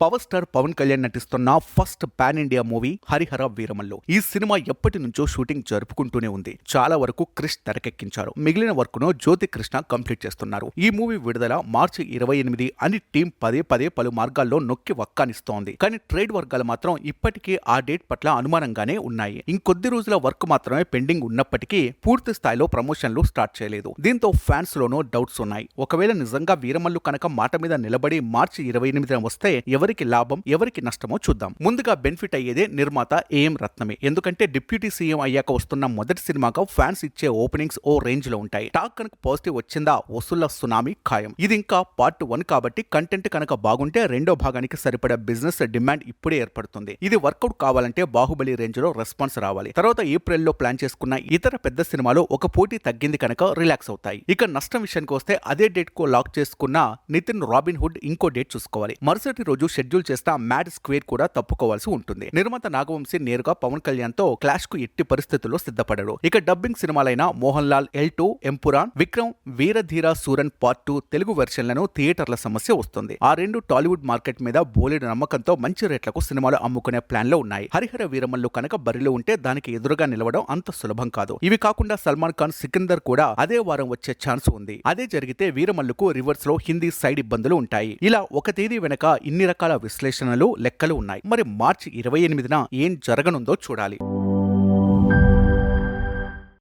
Power star Pawan Kalyan నటిస్తున్న first pan India movie Harihara Veeramallu. ఈ cinema ఎప్పటి నుంచో షూటింగ్ జరుపుకుంటూనే ఉంది. చాలా వరకు క్రిష్ తెరకెక్కించారు. మిగిలిన వర్క్ ను జ్యోతి కృష్ణ కంప్లీట్ చేస్తున్నారు. ఈ మూవీ విడుదల మార్చి 28 అని టీం పదే పలు మార్గాల్లో నొక్కి వక్కానిస్తోంది. కానీ ట్రేడ్ వర్గాలు మాత్రం ఇప్పటికీ ఆ డేట్ పట్ల అనుమానంగానే ఉన్నాయి. ఇంకొద్ది రోజుల వర్క్ మాత్రమే పెండింగ్ ఉన్నప్పటికీ పూర్తి స్థాయిలో ప్రమోషన్లు స్టార్ట్ చేయలేదు. దీంతో ఫ్యాన్స్ లోనూ డౌట్స్ ఉన్నాయి. ఒకవేళ నిజంగా వీరమల్లు కనుక మాట మీద నిలబడి మార్చి 28 వస్తే ఎవరికి లాభం ఎవరికి నష్టమో చూద్దాం. ముందుగా బెనిఫిట్ అయ్యేదే నిర్మాత ఏఎం రత్నమే. ఎందుకంటే డిప్యూటీ సీఎం అయ్యాక వస్తున్న మొదటి సినిమాగా ఫ్యాన్స్ ఇచ్చే ఓపెనింగ్స్ ఓ రేంజ్ లో ఉంటాయి. టాక్ కనుక పాజిటివ్ వచ్చిందా వసూళ్ల సునామీ ఖాయం. ఇది ఇంకా పార్ట్ 1 కాబట్టి కంటెంట్ కనుక బాగుంటే రెండో భాగానికి సరిపడా బిజినెస్ డిమాండ్ ఇప్పుడే ఏర్పడుతుంది. ఇది వర్కౌట్ కావాలంటే బాహుబలి రేంజ్ లో రెస్పాన్స్ రావాలి. తర్వాత ఏప్రిల్ లో ప్లాన్ చేసుకున్న ఇతర పెద్ద సినిమాలు ఒక పోటీ తగ్గింది కనుక రిలాక్స్ అవుతాయి. ఇక నష్టం విషయానికి వస్తే అదే డేట్ కు లాక్ చేసుకున్న నితిన్ రాబిన్ హుడ్ ఇంకో డేట్ చూసుకోవాలి. మరుసటి రోజు షెడ్యూల్ చేస్తా మ్యాడ్ స్క్వేర్ కూడా తప్పుకోవాల్సి ఉంటుంది. నిర్మాత నాగవంశీ నేరుగా పవన్ కళ్యాణ్ తో క్లాష్ కు ఎట్టి పరిస్థితుల్లో సిద్ధపడడు. ఇక dubbing సినిమాలైన Mohan Lal L2, Empuraan, Vikram, Veera Dheera సూరన్ part 2 Telugu వెర్షన్లను థియేటర్ల సమస్య వస్తుంది. ఆ రెండు టాలీవుడ్ మార్కెట్ మీద బోలెడు నమ్మకంతో మంచి రేట్లకు సినిమాలు అమ్ముకునే ప్లాన్ లో ఉన్నాయి. హరిహర వీరమల్లు కనుక బరిలో ఉంటే దానికి ఎదురుగా నిలవడం అంత సులభం కాదు. ఇవి కాకుండా సల్మాన్ ఖాన్ సికిందర్ కూడా అదే వారం వచ్చే ఛాన్స్ ఉంది. అదే జరిగితే వీరమల్లుకు రివర్స్ లో హిందీ సైడ్ ఇబ్బందులు ఉంటాయి. ఇలా ఒక తేదీ వెనక ఇన్ని రకాల విశ్లేషణలు లెక్కలు ఉన్నాయి. మరి మార్చి 28న ఏం జరగనుందో చూడాలి.